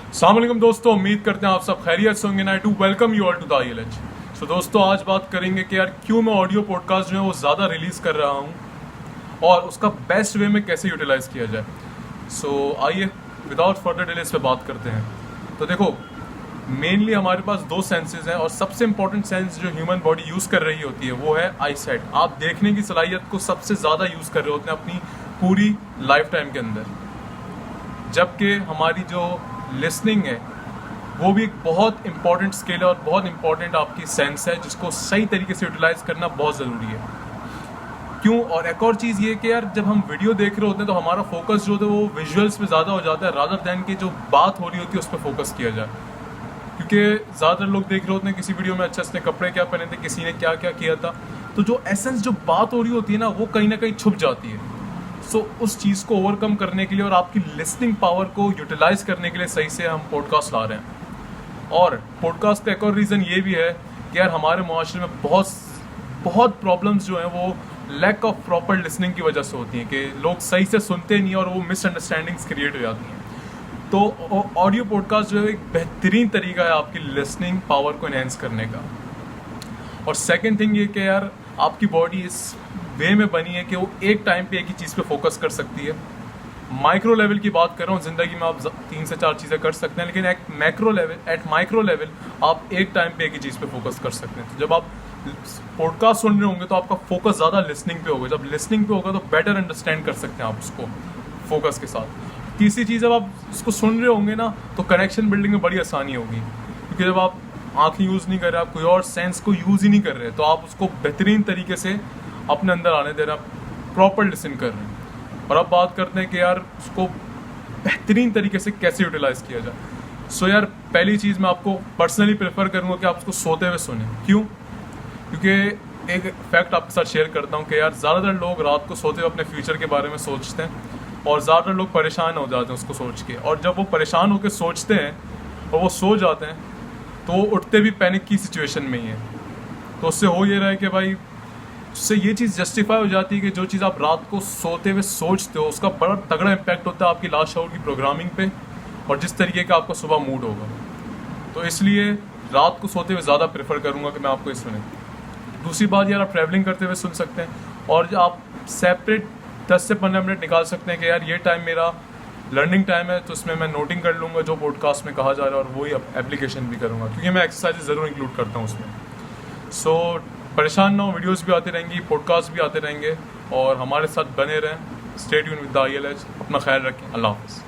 अस्सलाम वालेकुम दोस्तों, उम्मीद करते हैं आप सब खैरियत से होंगे। I to welcome you all to the IELTS। सो दोस्तों, आज बात करेंगे कि यार क्यों मैं ऑडियो पॉडकास्ट जो है वो ज़्यादा रिलीज़ कर रहा हूँ और उसका बेस्ट वे में कैसे यूटिलाइज़ किया जाए। सो आइए विदाउट फर्दर डिले इस पर बात करते हैं। तो देखो, मेनली हमारे पास दो सेंसेस हैं और सबसे इंपॉर्टेंट सेंस जो ह्यूमन बॉडी यूज़ कर रही होती है वो है आई साइट। आप देखने की सलाहियत को सबसे ज़्यादा यूज़ कर रहे होते हैं अपनी पूरी लाइफ टाइम के अंदर, जबकि हमारी जो लिसनिंग है वो भी एक बहुत इंपॉर्टेंट स्किल है और बहुत इंपॉर्टेंट आपकी सेंस है जिसको सही तरीके से यूटिलाइज करना बहुत ज़रूरी है। क्यों? और एक और चीज़ ये कि यार जब हम वीडियो देख रहे होते हैं तो हमारा फोकस जो होता है वो विजुअल्स पे ज़्यादा हो जाता है रादर दैन कि जो बात हो रही होती है उस पर फोकस किया जाए। क्योंकि ज़्यादातर लोग देख रहे होते हैं किसी वीडियो में अच्छा इसने कपड़े क्या पहने थे, किसी ने क्या क्या किया था, तो जो एसेंस जो बात हो रही होती है ना वो कहीं ना कहीं छुप जाती है। सो उस चीज़ को ओवरकम करने के लिए और आपकी लिसनिंग पावर को यूटिलाइज करने के लिए सही से हम पॉडकास्ट ला रहे हैं। और पॉडकास्ट का एक और रीज़न ये भी है कि यार हमारे माशरे में बहुत प्रॉब्लम्स जो हैं वो लैक ऑफ प्रॉपर लिसनिंग की वजह से होती हैं कि लोग सही से सुनते नहीं और वो मिसअंडरस्टैंडिंग्स क्रिएट हो जाती हैं। तो ऑडियो पॉडकास्ट जो है एक बेहतरीन तरीका है आपकी लिसनिंग पावर को एनहेंस करने का। और सेकेंड थिंग ये कि यार आपकी बॉडी इस वे में बनी है कि वो एक टाइम पे एक ही चीज़ पे फोकस कर सकती है। माइक्रो लेवल की बात कर रहा हूँ, ज़िंदगी में आप 3 से 4 चीज़ें कर सकते हैं, लेकिन एट माइक्रो लेवल आप एक टाइम पे एक ही चीज़ पे फोकस कर सकते हैं। तो जब आप पॉडकास्ट सुन रहे होंगे तो आपका फोकस ज़्यादा लिसनिंग पे होगा। जब लिसनिंग पे होगा तो बेटर अंडरस्टैंड कर सकते हैं आप उसको फोकस के साथ। तीसरी चीज़, जब आप उसको सुन रहे होंगे ना तो कनेक्शन बिल्डिंग में बड़ी आसानी होगी, क्योंकि जब आप आँखें यूज़ नहीं कर रहे, आप कोई और सेंस को यूज़ ही नहीं कर रहे, तो आप उसको बेहतरीन तरीके से अपने अंदर आने दे रहे हैं, प्रॉपर लिसन कर रहे हैं। और अब बात करते हैं कि यार उसको बेहतरीन तरीके से कैसे यूटिलाइज किया जाए। सो यार पहली चीज़ मैं आपको पर्सनली प्रेफर करूँगा कि आप उसको सोते हुए सुने। क्यों? क्योंकि एक फैक्ट आपके साथ शेयर करता हूँ कि यार ज़्यादातर लोग रात को सोते हुए अपने फ्यूचर के बारे में सोचते हैं और ज़्यादातर लोग परेशान हो जाते हैं उसको सोच के। और जब वो परेशान होकर सोचते हैं और वो सो जाते हैं तो वो उठते भी पैनिक की सिचुएशन में ही है। तो उससे हो ये रहा है कि भाई उससे ये चीज़ जस्टिफाई हो जाती है कि जो चीज़ आप रात को सोते हुए सोचते हो उसका बड़ा तगड़ा इम्पैक्ट होता है आपकी लास्ट शाउर की प्रोग्रामिंग पे और जिस तरीके का आपका सुबह मूड होगा। तो इसलिए रात को सोते हुए ज़्यादा प्रेफर करूँगा कि मैं आपको ये सुने। दूसरी बात, यार आप ट्रैवलिंग करते हुए सुन सकते हैं और आप सेपरेट 10 से 15 मिनट निकाल सकते हैं कि यार ये टाइम मेरा लर्निंग टाइम है, तो इसमें मैं नोटिंग कर लूँगा जो पॉडकास्ट में कहा जा रहा है और वही एप्लीकेशन भी करूँगा, क्योंकि मैं एक्सरसाइज ज़रूर इंक्लूड करता हूँ उसमें। सो परेशान ना हो, वीडियोस भी आती रहेंगी, पॉडकास्ट भी आते रहेंगे और हमारे साथ बने रहें। Stay tuned with the IELTS। अपना ख्याल रखें। अल्लाह हाफ़िज़।